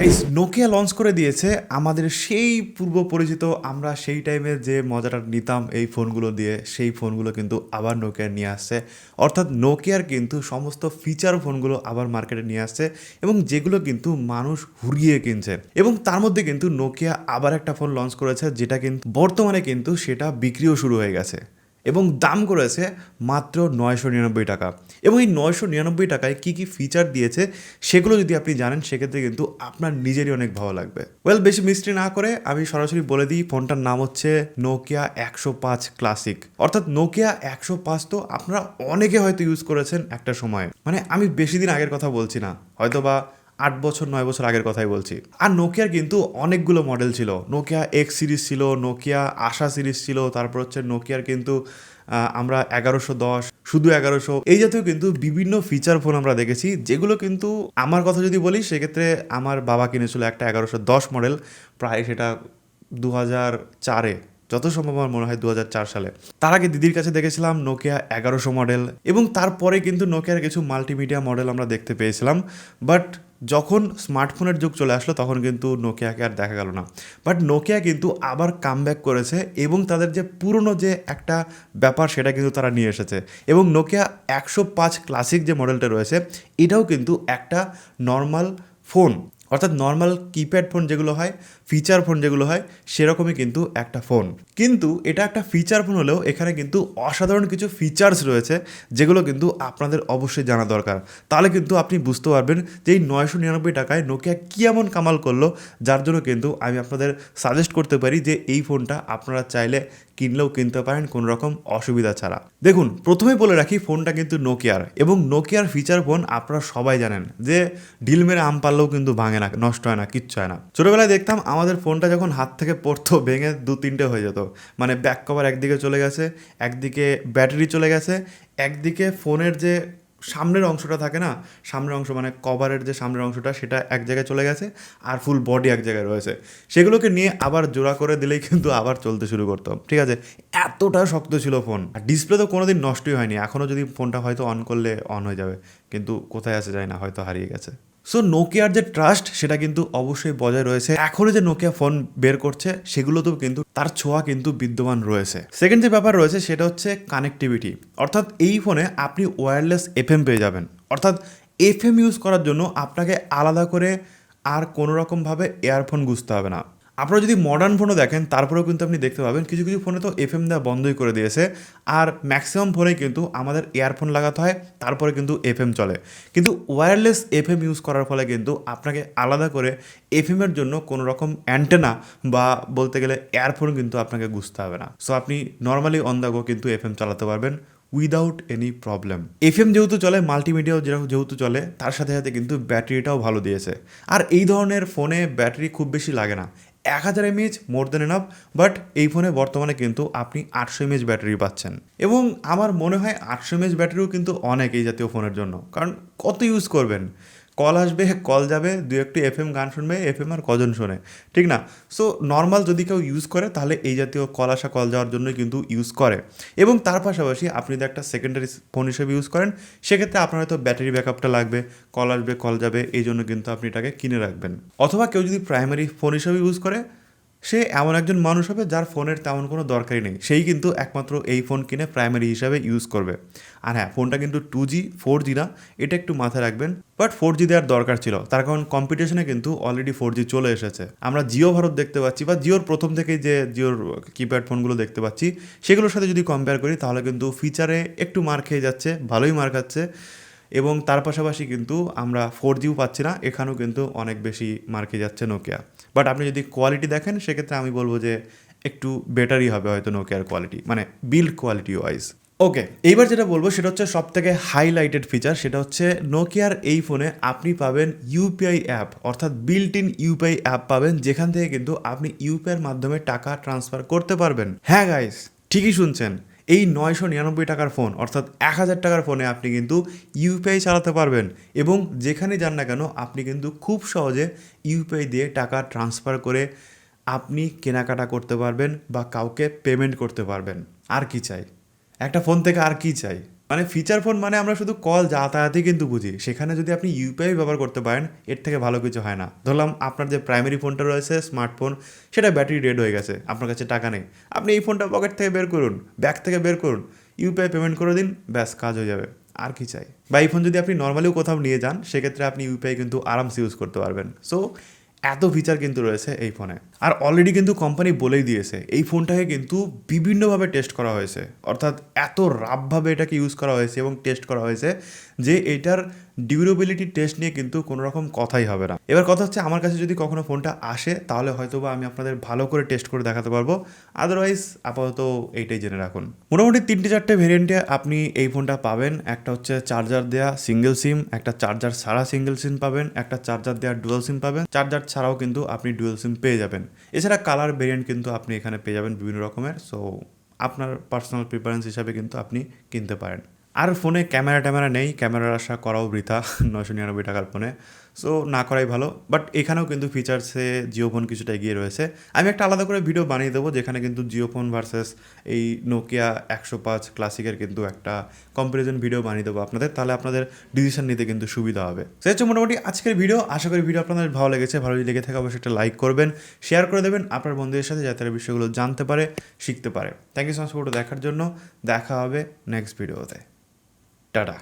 Guys Nokia launch করে দিয়েছে আমাদের সেই পূর্ব পরিচিত আমরা সেই টাইমে যে মজাটা নিতাম এই ফোনগুলো দিয়ে সেই ফোনগুলো কিন্তু আবার নোকিয়া নিয়ে আসছে। অর্থাৎ নোকিয়ার কিন্তু সমস্ত ফিচার ফোনগুলো আবার মার্কেটে নিয়ে আসছে এবং যেগুলো কিন্তু মানুষ হুড়িয়ে কিনছে। এবং তার মধ্যে কিন্তু নোকিয়া আবার একটা ফোন লঞ্চ করেছে যেটা কিন্তু বর্তমানে কিন্তু সেটা বিক্রিও শুরু হয়ে গেছে এবং দাম করেছে মাত্র 999 টাকা। এবং এই 999 টাকায় কী কী ফিচার দিয়েছে সেগুলো যদি আপনি জানেন সেক্ষেত্রে কিন্তু আপনার নিজেরই অনেক ভালো লাগবে। বেশি মিস্ট্রি না করে আমি সরাসরি বলে দিই, ফোনটার নাম হচ্ছে নোকিয়া 105 ক্লাসিক। অর্থাৎ নোকিয়া 105 তো আপনারা অনেকে হয়তো ইউজ করেছেন একটা সময়, মানে আমি বেশি দিন আগের কথা বলছি না, হয়তো বা 8 বছর 9 বছর আগের কথাই বলছি। আর নোকিয়ার কিন্তু অনেকগুলো মডেল ছিল, নোকিয়া এক্স সিরিজ ছিল, নোকিয়া আশা সিরিজ ছিল, তারপর হচ্ছে নোকিয়ার কিন্তু আমরা 1110, শুধু 1100, এই জাতীয় কিন্তু বিভিন্ন ফিচার ফোন আমরা দেখেছি, যেগুলো কিন্তু আমার কথা যদি বলি সেক্ষেত্রে আমার বাবা কিনেছিল একটা 1110 মডেল, প্রায় সেটা 2004-এ, যত সম্ভব আমার মনে হয় 2004 সালে। তার আগে দিদির কাছে দেখেছিলাম নোকিয়া 1100 মডেল এবং তারপরে কিন্তু নোকিয়ার কিছু মাল্টিমিডিয়া মডেল আমরা দেখতে পেয়েছিলাম। বাট যখন স্মার্টফোনের যুগ চলে আসলো তখন কিন্তু নোকিয়াকে আর দেখা গেল না। বাট নোকিয়া কিন্তু আবার কামব্যাক করেছে এবং তাদের যে পুরনো যে একটা ব্যাপার সেটা কিন্তু তারা নিয়ে এসেছে। এবং নোকিয়া 105 ক্লাসিক যে মডেলটা রয়েছে এটাও কিন্তু একটা নর্মাল ফোন, অর্থাৎ নর্মাল কিপ্যাড ফোন যেগুলো হয়, ফিচার ফোন যেগুলো হয়, সেরকমই কিন্তু একটা ফোন। কিন্তু এটা একটা ফিচার ফোন হলেও এখানে কিন্তু অসাধারণ কিছু ফিচার্স রয়েছে যেগুলো কিন্তু আপনাদের অবশ্যই জানা দরকার। তাহলে কিন্তু আপনি বুঝতে পারবেন যে এই 999 টাকায় নোকিয়া কী এমন কামাল করলো, যার জন্য কিন্তু আমি আপনাদের সাজেস্ট করতে পারি যে এই ফোনটা আপনারা চাইলে কিনলেও কিনতে পারেন কোনো রকম অসুবিধা ছাড়া। দেখুন, প্রথমে বলে রাখি ফোনটা কিন্তু নোকিয়ার, এবং নোকিয়ার ফিচার ফোন আপনারা সবাই জানেন যে ঢিল মেরে আম পারলেও কিন্তু ভাঙে না, নষ্ট হয় না, কিচ্ছু হয় না। ছোটোবেলায় দেখতাম আমাদের ফোনটা যখন হাত থেকে পড়তো ভেঙে 2-3টে হয়ে যেত, মানে ব্যাক কভার একদিকে চলে গেছে, একদিকে ব্যাটারি চলে গেছে, একদিকে ফোনের যে সামনের অংশটা থাকে না, সামনের অংশ মানে কভারের যে সামনের অংশটা সেটা এক জায়গায় চলে গেছে, আর ফুল বডি এক জায়গায় রয়েছে। সেগুলোকে নিয়ে আবার জোড়া করে দিলেই কিন্তু আবার চলতে শুরু করতো, ঠিক আছে? এতটা শক্ত ছিল ফোন। আর ডিসপ্লে তো কোনোদিন নষ্টই হয়নি, এখনও যদি ফোনটা হয়তো অন করলে অন হয়ে যাবে, কিন্তু কোথায় আছে যায় না, হয়তো হারিয়ে গেছে। সো নোকিয়ার যে ট্রাস্ট সেটা কিন্তু অবশ্যই বজায় রয়েছে। এখনো যে নোকিয়া ফোন বের করছে সেগুলোতেও কিন্তু তার ছোঁয়া কিন্তু বিদ্যমান রয়েছে। সেকেন্ড যে ব্যাপার রয়েছে সেটা হচ্ছে কানেক্টিভিটি। অর্থাৎ এই ফোনে আপনি ওয়্যারলেস এফএম পেয়ে যাবেন। অর্থাৎ এফএম ইউজ করার জন্য আপনাকে আলাদা করে আর কোনো রকমভাবে ইয়ারফোন গুঁজতে হবে না। আপনারা যদি মডার্ন ফোনও দেখেন তারপরেও কিন্তু আপনি দেখতে পাবেন কিছু কিছু ফোনে তো এফএম দেওয়া বন্ধই করে দিয়েছে, আর ম্যাক্সিমাম ফোনেই কিন্তু আমাদের ইয়ারফোন লাগাতে হয়, তারপরে কিন্তু এফএম চলে। কিন্তু ওয়্যারলেস এফএম ইউজ করার ফলে কিন্তু আপনাকে আলাদা করে এফএমের জন্য কোনো রকম অ্যান্টেনা বা বলতে গেলে ইয়ারফোন কিন্তু আপনাকে গুঁজতে হবে না। সো আপনি নর্মালি অন দ্য গো কিন্তু এফএম চালাতে পারবেন উইদাউট এনি প্রবলেম। এফএম যেহেতু চলে, মাল্টিমিডিয়াও যেহেতু চলে, তার সাথে সাথে কিন্তু ব্যাটারিটাও ভালো দিয়েছে। আর এই ধরনের ফোনে ব্যাটারি খুব বেশি লাগে না, 1000 mAh more than enough. But এই ফোনে বর্তমানে কিন্তু আপনি 800 mAh ব্যাটারি পাচ্ছেন, এবং আমার মনে হয় 800 mAh ব্যাটারিও কিন্তু অনেক এই জাতীয় ফোনের জন্য। কারণ কত ইউজ করবেন, কল আসবে, কল যাবে, দু একটু এফএম গান শুনবে, এফএম আর কজন শোনে, ঠিক না? সো নর্মাল যদি কেউ ইউজ করে তাহলে এই জাতীয় কল আসা কল যাওয়ার জন্যই কিন্তু ইউজ করে। এবং তার পাশাপাশি আপনি যদি একটা সেকেন্ডারি ফোন হিসেবে ইউজ করেন সেক্ষেত্রে আপনার হয়তো ব্যাটারি ব্যাকআপটা লাগবে, কল আসবে কল যাবে, এই জন্য কিন্তু আপনি এটাকে কিনে রাখবেন। অথবা কেউ যদি প্রাইমারি ফোন হিসেবে ইউজ করে সে এমন একজন মানুষ হবে যার ফোনের তেমন কোনো দরকারই নেই, সেই কিন্তু একমাত্র এই ফোন কিনে প্রাইমারি হিসাবে ইউজ করবে। আর হ্যাঁ, ফোনটা কিন্তু 2G 4G না, এটা একটু মাথায় রাখবেন। বাট 4G দেওয়ার দরকার ছিল, তার কারণ কম্পিটিশনে কিন্তু অলরেডি 4G চলে এসেছে। আমরা জিও ভারত দেখতে পাচ্ছি, বা জিওর প্রথম থেকেই যে জিওর কিপ্যাড ফোনগুলো দেখতে পাচ্ছি সেগুলোর সাথে যদি কম্পেয়ার করি তাহলে কিন্তু ফিচারে একটু মার খেয়ে যাচ্ছে, ভালোই মার খাচ্ছে। এবং তার পাশাপাশি কিন্তু আমরা 4Gও পাচ্ছি না, এখানেও কিন্তু অনেক বেশি মার খেয়ে যাচ্ছে নোকিয়া। বাট আপনি যদি কোয়ালিটি দেখেন সেক্ষেত্রে আমি বলবো যে একটু বেটারই হবে হয়তো নোকিয়ার কোয়ালিটি, মানে বিল্ড কোয়ালিটি ওয়াইজ। ওকে, এইবার যেটা বলবো সেটা হচ্ছে সব থেকে হাইলাইটেড ফিচার, সেটা হচ্ছে নোকিয়ার এই ফোনে আপনি পাবেন ইউপিআই অ্যাপ, অর্থাৎ বিল্ট ইন ইউপিআই অ্যাপ পাবেন, যেখান থেকে কিন্তু আপনি ইউপিআইয়ের মাধ্যমে টাকা ট্রান্সফার করতে পারবেন। হ্যাঁ গাইস, ঠিকই শুনছেন, এই 999 টাকার ফোন অর্থাৎ 1000 টাকার ফোনে আপনি কিন্তু ইউপিআই চালাতে পারবেন, এবং যেখানে যান না কেন আপনি কিন্তু খুব সহজে ইউপিআই দিয়ে টাকা ট্রান্সফার করে আপনি কেনাকাটা করতে পারবেন বা কাউকে পেমেন্ট করতে পারবেন। আর কি চাই একটা ফোন থেকে, আর কি চাই? মানে ফিচার ফোন মানে আমরা শুধু কল যাতায়াতই কিন্তু বুঝি, সেখানে যদি আপনি ইউপিআই ব্যবহার করতে পারেন এর থেকে ভালো কিছু হয় না। ধরলাম আপনার যে প্রাইমারি ফোনটা রয়েছে স্মার্টফোন, সেটা ব্যাটারি ডেড হয়ে গেছে, আপনার কাছে টাকা নেই, আপনি এই ফোনটা পকেট থেকে বের করুন, ব্যাগ থেকে বের করুন, ইউপিআই পেমেন্ট করে দিন, ব্যাস কাজ হয়ে যাবে। আর কি চাই? বা এই ফোন যদি আপনি নর্মালিও কোথাও নিয়ে যান, সেক্ষেত্রে আপনি ইউপিআই কিন্তু আরামসে ইউজ করতে পারবেন। সো এত ফিচার কিন্তু রয়েছে এই ফোনে। আর অলরেডি কিন্তু কোম্পানি বলেই দিয়েছে এই ফোনটাকে কিন্তু বিভিন্নভাবে টেস্ট করা হয়েছে, অর্থাৎ এত রাফভাবে এটাকে ইউজ করা হয়েছে এবং টেস্ট করা হয়েছে যে এটার ডিউরেবিলিটি টেস্ট নিয়ে কিন্তু কোনো রকম কথাই হবে না। এবার কথা হচ্ছে, আমার কাছে যদি কখনো ফোনটা আসে তাহলে হয়তো বা আমি আপনাদের ভালো করে টেস্ট করে দেখাতে পারবো, আদারওয়াইজ আপাতত এইটাই জেনে রাখুন। মোটামুটি 3-4টে ভেরিয়েন্টে আপনি এই ফোনটা পাবেন। একটা হচ্ছে চার্জার দেয়া সিঙ্গেল সিম, একটা চার্জার ছাড়া সিঙ্গেল সিম পাবেন, একটা চার্জার দেওয়া ডুয়াল সিম পাবেন, চার্জার ছাড়াও কিন্তু আপনি ডুয়াল সিম পেয়ে যাবেন। এছাড়া কালার ভেরিয়েন্ট কিন্তু আপনি এখানে পেয়ে যাবেন বিভিন্ন রকমের। সো আপনার পার্সোনাল প্রিফারেন্স হিসাবে কিন্তু আপনি কিনতে পারেন। আর ফোনে ক্যামেরা নেই, ক্যামেরার আশা করাও বৃথা 999 টাকার ফোনে, সো না করাই ভালো। বাট এখানেও কিন্তু ফিচার্সে জিও ফোন কিছুটা এগিয়ে রয়েছে। আমি একটা আলাদা করে ভিডিও বানিয়ে দেবো যেখানে কিন্তু জিও ফোন ভার্সেস এই নোকিয়া 105 ক্লাসিকের কিন্তু একটা কম্পারিজন ভিডিও বানিয়ে দেবো আপনাদের, তাহলে আপনাদের ডিসিশন নিতে কিন্তু সুবিধা হবে। সে হচ্ছে মোটামুটি আজকের ভিডিও। আশা করি ভিডিও আপনাদের ভালো লেগেছে। ভালো যদি লেগে থাকে অবশ্যই একটা লাইক করবেন, শেয়ার করে দেবেন আপনার বন্ধুদের সাথে, যাতে তারা বিষয়গুলো জানতে পারে, শিখতে পারে। Thank you so much video দেখার জন্য। দেখা হবে নেক্সট ভিডিওতে। টাটা।